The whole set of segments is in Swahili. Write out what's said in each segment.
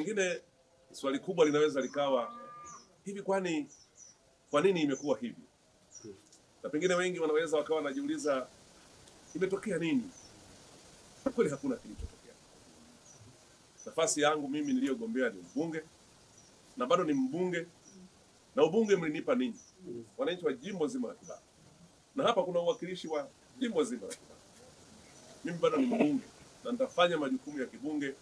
pengine swali kubwa linaweza likawa hivi, kwa nini imekuwa hivi? Na pengine wengi wanaweza wakawa wanajiuliza imetokea nini? Kweli hakuna kilichotokea. Nafasi yangu mimi niliyogombea ni mbunge na bado ni mbunge, na ubunge mlinipa ninyi wananchi wa jimbo zima la Kibaha, na hapa kuna uwakilishi wa jimbo zima la Kibaha. Mimi bado ni mbunge na nitafanya majukumu ya kibunge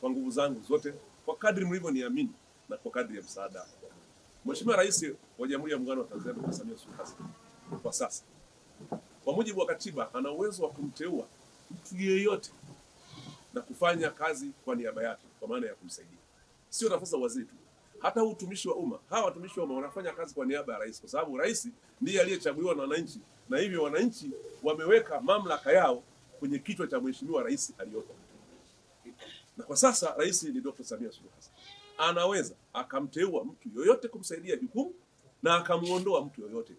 kwa nguvu zangu zote, kwa kadri mlivyoniamini na kwa kadri ya msaada. Mheshimiwa Rais wa Jamhuri ya Muungano wa Tanzania Dr. Samia Suluhu Hassan kwa sasa, kwa mujibu wa katiba, ana uwezo wa kumteua mtu yeyote na kufanya kazi kwa niaba yake, kwa maana ya kumsaidia. Sio nafasi za waziri tu, hata utumishi wa umma. Hawa watumishi wa umma wanafanya kazi kwa niaba ya rais, kwa sababu rais ndiye aliyechaguliwa na wananchi, na hivyo wananchi wameweka mamlaka yao kwenye kichwa cha mheshimiwa rais aliyopo. Na kwa sasa rais ni Dr. Samia Suluhu Hassan, anaweza akamteua mtu yoyote kumsaidia jukumu na akamuondoa mtu yoyote.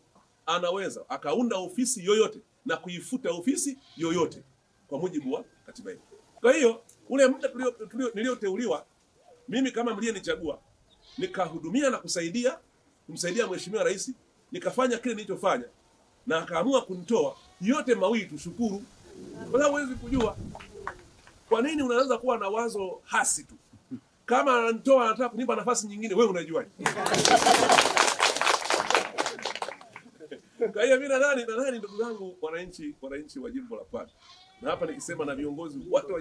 Anaweza akaunda ofisi yoyote na kuifuta ofisi yoyote kwa mujibu wa katiba yetu. Kwa hiyo ule muda nilioteuliwa mimi kama mliyenichagua, nikahudumia na kumsaidia mheshimiwa rais, nikafanya kile nilichofanya, na akaamua kunitoa, yote mawili tushukuru. Kwa sababu huwezi kujua kwa nini unaanza kuwa na wazo hasi tu. Kama ananitoa anataka kunipa nafasi nyingine, wewe unajuaje? Kwa hiyo mimi nadhani ndugu zangu wananchi wa jimbo la Pwani, na hapa nikisema na viongozi wote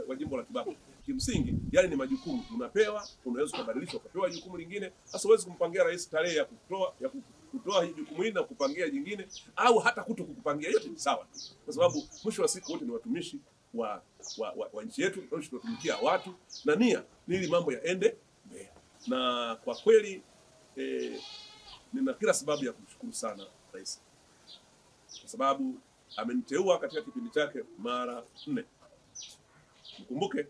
wa jimbo la Kibaha, kimsingi yale ni majukumu unapewa, unaweza kubadilisha ukapewa jukumu lingine. Sasa huwezi kumpangia rais tarehe ya kutoa hii jukumu hili na kupangia jingine, au hata kutokukupangia. Yote ni sawa tu, kwa sababu mwisho wa siku wote ni watumishi wa nchi yetu, tunatumikia watu, na nia ni ili mambo yaende mbele. Na kwa kweli nina kila sababu ya kumshukuru sana rais, kwa sababu ameniteua katika kipindi chake mara 4. Mkumbuke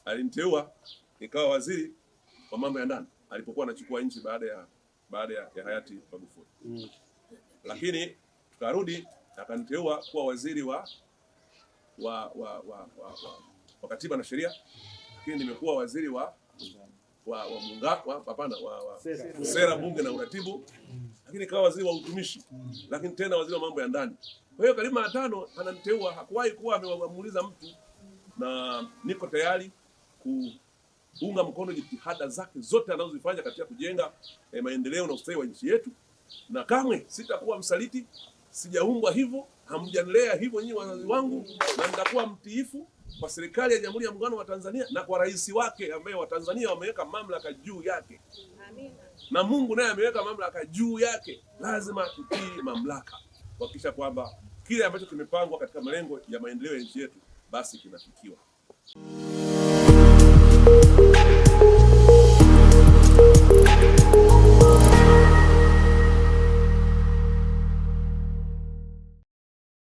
aliniteua nikawa waziri wa mambo ya ndani alipokuwa anachukua nchi baada ya hayati Magufuli. Lakini tukarudi akaniteua kuwa waziri wa katiba na sheria, lakini nimekuwa waziri wa sera, bunge na uratibu, lakini kawa waziri wa utumishi, lakini tena waziri wa mambo ya ndani. Kwa hiyo karibu mara 5 ananiteua, hakuwahi kuwa amemuuliza mtu, na niko tayari kuunga mkono jitihada zake zote anazozifanya katika kujenga maendeleo na ustawi wa nchi yetu, na kamwe sitakuwa msaliti. Sijaumbwa hivyo, hamjanilea hivyo nyinyi wazazi wangu, na nitakuwa mtiifu kwa serikali ya Jamhuri ya Muungano wa Tanzania na kwa rais wake ambaye Watanzania wameweka mamlaka juu yake. Amina. Na Mungu naye ameweka mamlaka juu yake. Lazima tutii mamlaka kuhakikisha kwamba kile ambacho kimepangwa katika malengo ya maendeleo ya nchi yetu basi kinafikiwa.